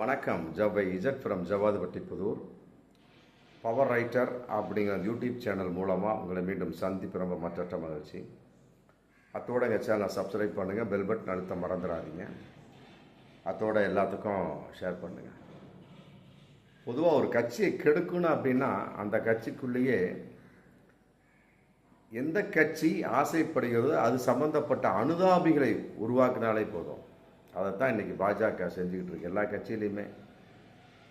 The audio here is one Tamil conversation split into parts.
வணக்கம். ஜவை Z from Javadupatti Pudur. Power writer அப்படிங்கிற யூடியூப் சேனல் மூலமாக உங்களை மீண்டும் சந்திப்பு ரொம்ப மற்ற மகிழ்ச்சி. அத்தோட எங்கள் சேனலை சப்ஸ்கிரைப் பண்ணுங்கள், பெல் பட்டன் அழுத்த மறந்துடாதீங்க. அத்தோட எல்லாத்துக்கும் ஷேர் பண்ணுங்கள். பொதுவாக ஒரு கட்சியை கெடுக்கணும் அப்படின்னா அந்த கட்சிக்குள்ளேயே எந்த கட்சி ஆசைப்படுகிறதோ அது சம்பந்தப்பட்ட அனுதாபிகளை உருவாக்கினாலே போதும். அதைத்தான் இன்றைக்கி பாஜக செஞ்சுக்கிட்டு இருக்கு. எல்லா கட்சியிலையுமே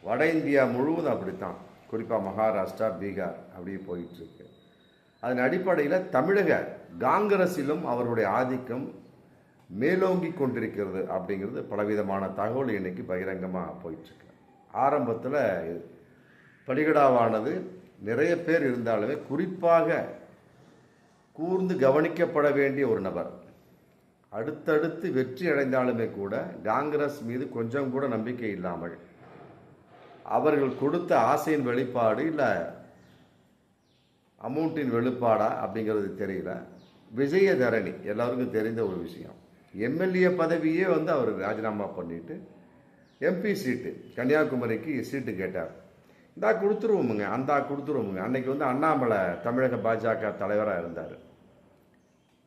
வட இந்தியா முழுவதும் அப்படித்தான். குறிப்பாக மகாராஷ்டிரா, பீகார் அப்படி போயிட்டுருக்கு. அதன் அடிப்படையில் தமிழக காங்கிரஸிலும் அவருடைய ஆதிக்கம் மேலோங்கி கொண்டிருக்கிறது அப்படிங்கிறது பலவிதமான தகவல் இன்னைக்கு பகிரங்கமாக போயிட்டுருக்கு. ஆரம்பத்தில் பலிகடாவானது நிறைய பேர் இருந்தாலுமே குறிப்பாக கூர்ந்து கவனிக்கப்பட வேண்டிய ஒரு நபர். அடுத்தடுத்து வெற்றி அடைந்தாலுமே கூட காங்கிரஸ் மீது கொஞ்சம் கூட நம்பிக்கை இல்லாமல் அவர்கள் கொடுத்த ஆசையின் வெளிப்பாடு இல்லை அமௌண்ட்டின் வெளிப்பாடா அப்படிங்கிறது தெரியல. விஜயதரணி எல்லாருக்கும் தெரிந்த ஒரு விஷயம். எம்எல்ஏ பதவியே அவர் ராஜினாமா பண்ணிட்டு எம்பி சீட்டு கன்னியாகுமரிக்கு சீட்டு கேட்டார். இந்தா கொடுத்துருவோமுங்க, அந்த கொடுத்துருவோமுங்க. அன்னைக்கு அண்ணாமலை தமிழக பாஜக தலைவராக இருந்தார்.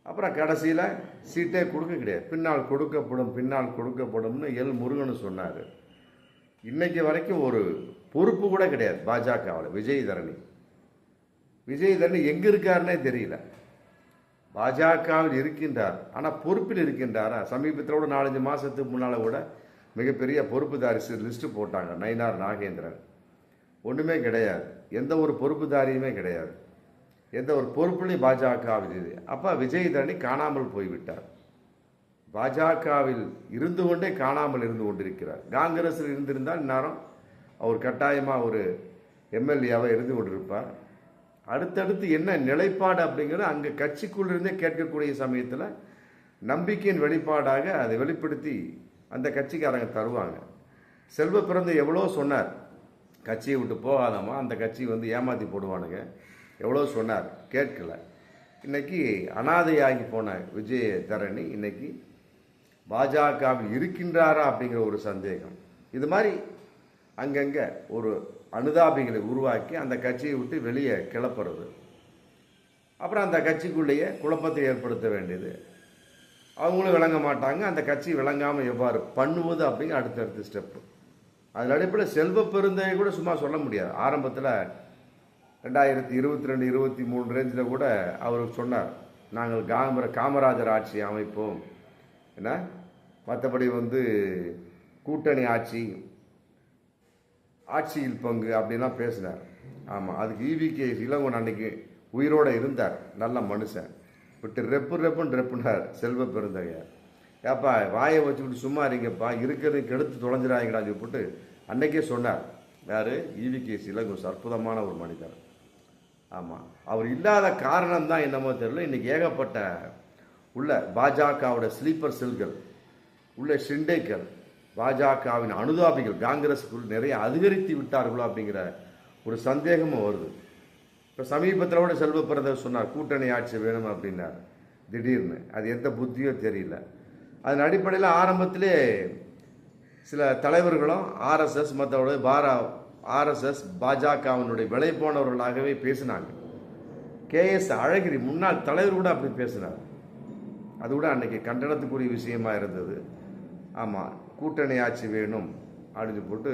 அப்புறம் கடைசியில் சீட்டே கொடுக்க கிடையாது. பின்னால் கொடுக்கப்படும்னு எல் முருகன் சொன்னார். இன்னைக்கு வரைக்கும் ஒரு பொறுப்பு கூட கிடையாது பாஜகவில். விஜயதரணி எங்கே இருக்காருன்னே தெரியல. பாஜகவில் இருக்கின்றார், ஆனால் பொறுப்பில் இருக்கின்றாரா? சமீபத்தில் கூட 4-5 மாதத்துக்கு முன்னால் கூட மிகப்பெரிய பொறுப்புதாரி லிஸ்ட்டு போட்டாங்க. நயினார் நாகேந்திரன் ஒன்றுமே கிடையாது. எந்த ஒரு பொறுப்புதாரியுமே கிடையாது. எந்த ஒரு பொறுப்புலையும் பாஜகவில் இது. அப்போ விஜயதரணி காணாமல் போய்விட்டார். பாஜகவில் இருந்து கொண்டே காணாமல் இருந்து கொண்டிருக்கிறார். காங்கிரஸில் இருந்திருந்தால் இந்நேரம் அவர் கட்டாயமாக ஒரு எம்எல்ஏவாக இருந்து கொண்டிருப்பார். அடுத்தடுத்து என்ன நிலைப்பாடு அப்படிங்கிறது அங்கே கட்சிக்குள்ளிருந்தே கேட்கக்கூடிய சமயத்தில் நம்பிக்கையின் வெளிப்பாடாக அதை வெளிப்படுத்தி அந்த கட்சிக்காரங்க தருவாங்க. செல்வ பிறந்த எவ்வளோ சொன்னார், கட்சியை விட்டு போகாதமா, அந்த கட்சி ஏமாற்றி போடுவானுங்க, எவ்வளோ சொன்னார், கேட்கல. இன்னைக்கு அனாதையாகி போன விஜயதரணி இன்னைக்கு பாஜகவில் இருக்கின்றாரா அப்படிங்கிற ஒரு சந்தேகம். இது மாதிரி அங்கங்கே ஒரு அனுதாபிகளை உருவாக்கி அந்த கட்சியை விட்டு வெளியே கிளப்புறது, அப்புறம் அந்த கட்சிக்குள்ளேயே குழப்பத்தை ஏற்படுத்த வேண்டியது. அவங்களும் விளங்க மாட்டாங்க. அந்த கட்சி விளங்காமல் எவ்வாறு பண்ணுவது அப்படிங்கிற அடுத்தடுத்த ஸ்டெப்பு. அதன் அடிப்படையில் செல்வ பெருந்தையை கூட சும்மா சொல்ல முடியாது. ஆரம்பத்தில் 2022-23 ரேஞ்சில் கூட அவர் சொன்னார், நாங்கள் காமராஜர் ஆட்சி அமைப்போம், என்ன மற்றபடி கூட்டணி ஆட்சியில் பங்கு அப்படின்லாம் பேசினார். ஆமாம், அதுக்கு ஈவிகே இளங்கோன் அன்னைக்கு உயிரோடு இருந்தார். நல்ல மனுஷன். விட்டு ரெப்புனார் செல்வ பெருந்தகையார். ஏப்பா வாயை வச்சுக்கிட்டு சும்மா இருங்கப்பா, இருக்கிறது கெடுத்து தொலைஞ்சிடாங்கடா சொல்லிட்டு அன்னைக்கே சொன்னார். யார்? ஈவிகே இளங்கோன். அற்புதமான ஒரு மனிதர். ஆமாம், அவர் இல்லாத காரணம் தான் என்னமோ தெரியல. இன்னைக்கு ஏகப்பட்ட உள்ள பாஜகவோட ஸ்லீப்பர் செல்கள், உள்ள ஷிண்டேக்கள், பாஜகவின் அனுதாபிகள் காங்கிரஸுக்குள் நிறைய அதிகரித்து விட்டார்களோ அப்படிங்கிற ஒரு சந்தேகமும் வருது. இப்போ சமீபத்தில் கூட செல்வ பிறந்தவர் சொன்னார் கூட்டணி ஆட்சி வேணும் அப்படின்னார். திடீர்னு அது எந்த புத்தியோ தெரியல. அதன் அடிப்படையில் ஆரம்பத்திலே சில தலைவர்களும் ஆர்எஸ்எஸ் மற்றவர்கள் ஆர்எஸ்எஸ் பாஜகவினுடைய விலை போனவர்களாகவே பேசினாங்க. KS அழகிரி முன்னாள் தலைவர் கூட அப்படி பேசினார். அது கூட அன்னைக்கு கண்டனத்துக்குரிய விஷயமா இருந்தது. ஆமாம், கூட்டணி ஆட்சி வேணும் அப்படின்னு போட்டு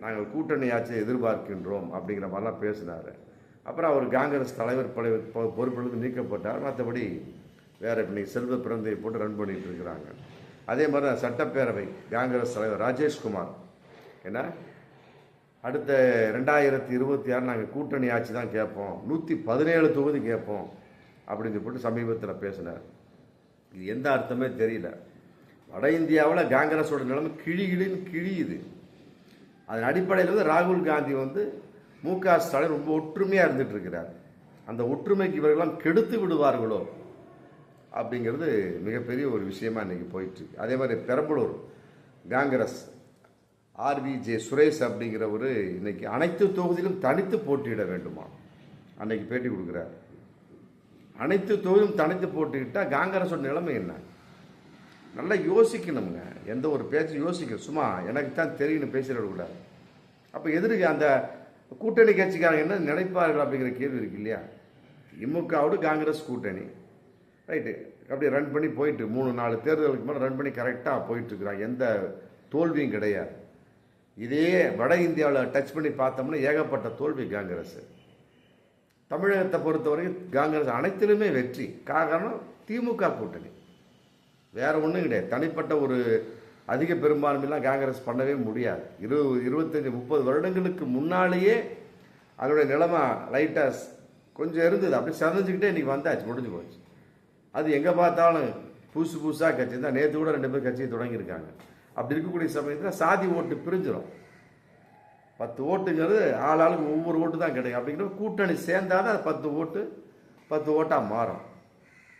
நாங்கள் கூட்டணி ஆட்சியை எதிர்பார்க்கின்றோம் அப்படிங்கிற மாதிரிலாம் பேசினார். அப்புறம் அவர் காங்கிரஸ் தலைவர் பொறுப்பிலிருந்து நீக்கப்பட்டார். மற்றபடி வேற இன்னைக்கு செல்வ பிறந்தையை போட்டு ரன் பண்ணிட்டு இருக்கிறாங்க. அதே மாதிரி தான் சட்டப்பேரவை காங்கிரஸ் தலைவர் ராஜேஷ்குமார் என்ன அடுத்த 2026 நாங்கள் கூட்டணி ஆட்சி தான் கேட்போம், 117 தொகுதி கேட்போம் அப்படின்னு சொல்லிட்டு சமீபத்தில் பேசினார். இது எந்த அர்த்தமே தெரியல. வட இந்தியாவில் காங்கிரஸோட நிலைமை கிழியுது. அதன் அடிப்படையில் ராகுல் காந்தி MK ஸ்டாலின் ரொம்ப ஒற்றுமையாக இருந்துட்டு இருக்கிறார். அந்த ஒற்றுமைக்கு இவர்களெல்லாம் கெடுத்து விடுவார்களோ அப்படிங்கிறது மிகப்பெரிய ஒரு விஷயமா இன்னைக்கு போயிட்டு. அதே மாதிரி பெரம்பலூர் காங்கிரஸ் RVJ சுரேஷ் அப்படிங்கிறவர் இன்னைக்கு அனைத்து தொகுதியிலும் தனித்து போட்டியிட வேண்டுமா, அன்னைக்கு பேட்டி கொடுக்குறார். அனைத்து தொகுதியும் தனித்து போட்டிக்கிட்டால் காங்கிரஸோட நிலைமை என்ன? நல்லா யோசிக்கணுங்க. எந்த ஒரு பேச்சும் யோசிக்கணும். சும்மா எனக்கு தான் தெரியும்னு பேசிடக்கூடாது. அப்போ எதிர்க்கு அந்த கூட்டணி கட்சிக்காரங்க என்ன நினைப்பார்கள் அப்படிங்கிற கேள்வி இருக்கு இல்லையா? திமுகவோடு காங்கிரஸ் கூட்டணி ரைட்டு அப்படியே ரன் பண்ணி போயிட்டு 3-4 தேர்தலுக்கு மேலே ரன் பண்ணி கரெக்டாக போயிட்டுருக்குறாங்க. எந்த தோல்வியும் கிடையாது. இதே வட இந்தியாவில் டச் பண்ணி பார்த்தோம்னா ஏகப்பட்ட தோல்வி காங்கிரஸ். தமிழகத்தை பொறுத்தவரைக்கும் காங்கிரஸ் அனைத்திலுமே வெற்றி. காரணம் திமுக கூட்டணி, வேற ஒன்றும் கிடையாது. தனிப்பட்ட ஒரு அதிக பெரும்பான்மையெல்லாம் காங்கிரஸ் பண்ணவே முடியாது. 25-30 வருடங்களுக்கு முன்னாலேயே அதனுடைய நிலைமை லைட்டாக கொஞ்சம் இருந்தது, அப்படி சதஞ்சிக்கிட்டே இன்றைக்கி வந்தாச்சு, முடிஞ்சு போச்சு. அது எங்கே பார்த்தாலும் புதுசாக கட்சி தான். நேற்று கூட 2 பேர் கட்சியை தொடங்கியிருக்காங்க. அப்படி இருக்கக்கூடிய சமயத்தில் சாதி ஓட்டு பிரிஞ்சிடும். 10 ஓட்டுங்கிறது ஆளுக்கு ஒவ்வொரு ஓட்டு தான் கிடைக்கும். அப்படிங்கிறப்ப கூட்டணி சேர்ந்தாதான் 10 ஓட்டாக மாறும்.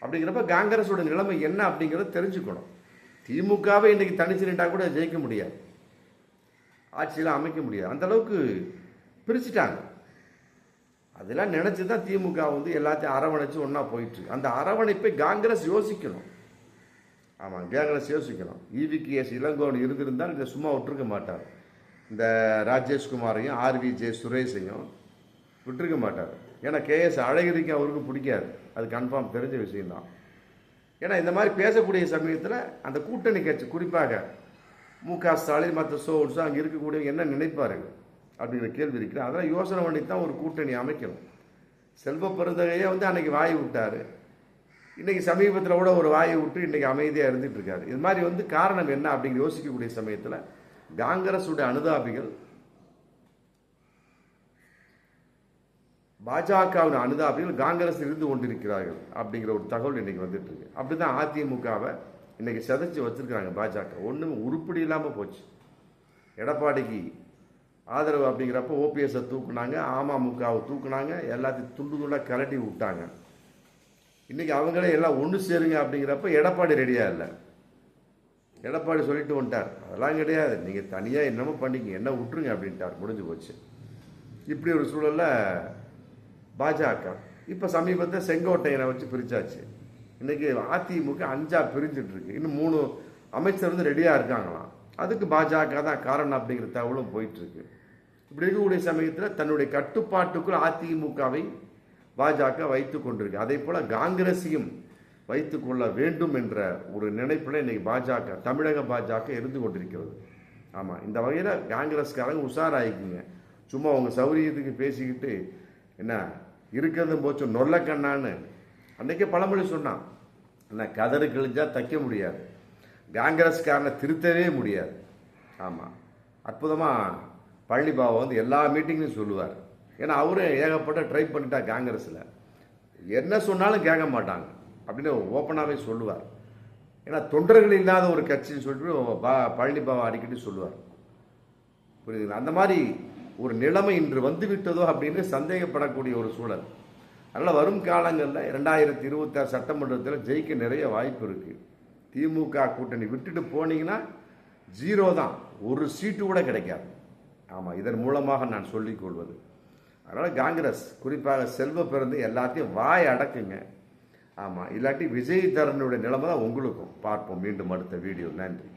அப்படிங்கிறப்ப காங்கிரஸோட நிலைமை என்ன அப்படிங்கிறத தெரிஞ்சுக்கணும். திமுகவை இன்றைக்கி தனிச்சு நின்றா கூட ஜெயிக்க முடியாது, ஆட்சியெல்லாம் அமைக்க முடியாது. அந்த அளவுக்கு பிரிச்சுட்டாங்க. அதெல்லாம் நினச்சி தான் திமுக எல்லாத்தையும் அரவணைச்சு ஒன்றா போயிட்டு. அந்த அரவணைப்பை காங்கிரஸ் யோசிக்கணும். ஆமாம், காங்கிரஸ் யோசிக்கணும். EVKS இளங்கோவன் இருந்திருந்தால் இதை சும்மா விட்டுருக்க மாட்டார். இந்த ராஜேஷ்குமாரையும் RVJ சுரேஷையும் விட்டுருக்க மாட்டார். ஏன்னா KS அழகிரிக்கு அவருக்கு பிடிக்காது, அது கன்ஃபார்ம் தெரிஞ்ச விஷயம்தான். ஏன்னா இந்த மாதிரி பேசக்கூடிய சமயத்தில் அந்த கூட்டணி கட்சி, குறிப்பாக MK ஸ்டாலின் மற்ற அங்கே இருக்கக்கூடிய என்ன நினைப்பார்கள் அப்படிங்கிற கேள்வி இருக்குது. அதெல்லாம் யோசனை பண்ணி தான் ஒரு கூட்டணி அமைக்கணும். செல்வ பெருந்தகையே அன்னைக்கு வாய் விட்டார், இன்றைக்கி சமீபத்தில் கூட ஒரு வாயை விட்டு இன்றைக்கி அமைதியாக இருந்துகிட்டு இருக்காரு. இது மாதிரி காரணம் என்ன அப்படிங்கிற யோசிக்கக்கூடிய சமயத்தில் காங்கிரஸுடைய அனுதாபிகள் பாஜகவின் அனுதாபிகள் காங்கிரஸ் இருந்து கொண்டிருக்கிறார்கள் அப்படிங்கிற ஒரு தகவல் இன்னைக்கு வந்துட்டு இருக்கு. அப்படிதான் அதிமுகவை இன்னைக்கு சிதைச்சு வச்சிருக்காங்க பாஜக. ஒன்றும் உருப்படி இல்லாமல் போச்சு. எடப்பாடிக்கு ஆதரவு அப்படிங்கிறப்ப OPS தூக்குனாங்க, அமமுகவை தூக்குனாங்க, எல்லாத்தையும் துண்டு துண்டாக கலட்டி விட்டாங்க. இன்னைக்கு அவங்களே எல்லாம் ஒன்று சேருங்க அப்படிங்கிறப்ப எடப்பாடி ரெடியா இல்லை. எடப்பாடி சொல்லிட்டு வந்துட்டார், அதெல்லாம் கிடையாது, நீங்கள் தனியாக என்னமோ பண்ணிங்க, என்ன விட்டுருங்க அப்படின்ட்டார், முடிஞ்சு போச்சு. இப்படி ஒரு சூழலில் பாஜக இப்போ சமீபத்தில் செங்கோட்டையனை வச்சு பிரித்தாச்சு. இன்றைக்கி அதிமுக 5ஆ பிரிஞ்சுட்டு இருக்கு. இன்னும் 3 அமைச்சர் ரெடியாக இருக்காங்களாம். அதுக்கு பாஜக தான் காரணம் அப்படிங்கிற தகவலும் போயிட்டுருக்கு. இப்படி இருக்கக்கூடிய சமயத்தில் தன்னுடைய கட்டுப்பாட்டுக்குள் அதிமுகவை பாஜக வைத்து கொண்டிருக்கு. அதே போல் காங்கிரஸையும் வைத்து கொள்ள வேண்டும் என்ற ஒரு நினைப்பில் இன்னைக்கு பாஜக, தமிழக பாஜக இருந்து கொண்டிருக்கிறது. ஆமாம், இந்த வகையில் காங்கிரஸ்காரங்க உஷாராயிக்குங்க. சும்மா அவங்க சௌரியத்துக்கு பேசிக்கிட்டு என்ன இருக்கிறது போச்சு நொல்லக்கண்ணான்னு அன்றைக்கே பழமொழி சொன்னான். என்ன கதறு கிழிஞ்சா தைக்க முடியாது, காங்கிரஸ்காரனை திருத்தவே முடியாது. ஆமாம், அற்புதமாக பழனி பாபா எல்லா மீட்டிங்லையும் சொல்லுவார். ஏன்னா அவரும் ஏகப்பட்ட ட்ரை பண்ணிட்டா காங்கிரஸில், என்ன சொன்னாலும் கேட்க மாட்டாங்க அப்படின்னு ஓப்பனாகவே சொல்லுவார். ஏன்னா தொண்டர்கள் இல்லாத ஒரு கட்சின்னு சொல்லிட்டு பழனி பாபா அடிக்கடி சொல்லுவார். புரியுதுங்களா? அந்த மாதிரி ஒரு நிலைமை இன்று வந்து விட்டதோ அப்படின்னு சந்தேகப்படக்கூடிய ஒரு சூழல். அதனால் வரும் காலங்களில் 2026 சட்டமன்றத்தில் ஜெயிக்க நிறைய வாய்ப்பு இருக்குது. திமுக கூட்டணி விட்டுட்டு போனீங்கன்னா 0 தான், ஒரு சீட்டு கூட கிடைக்காது. ஆமாம், இதன் மூலமாக நான் சொல்லிக் கொள்வது. அதனால் காங்கிரஸ் குறிப்பாக செல்வ பிறந்து எல்லாத்தையும் வாய் அடக்குங்க. ஆமாம், இல்லாட்டி விஜய் தரனுடைய நிலைமை தான் உங்களுக்கும். பார்ப்போம் மீண்டும் அடுத்த வீடியோ. நன்றி.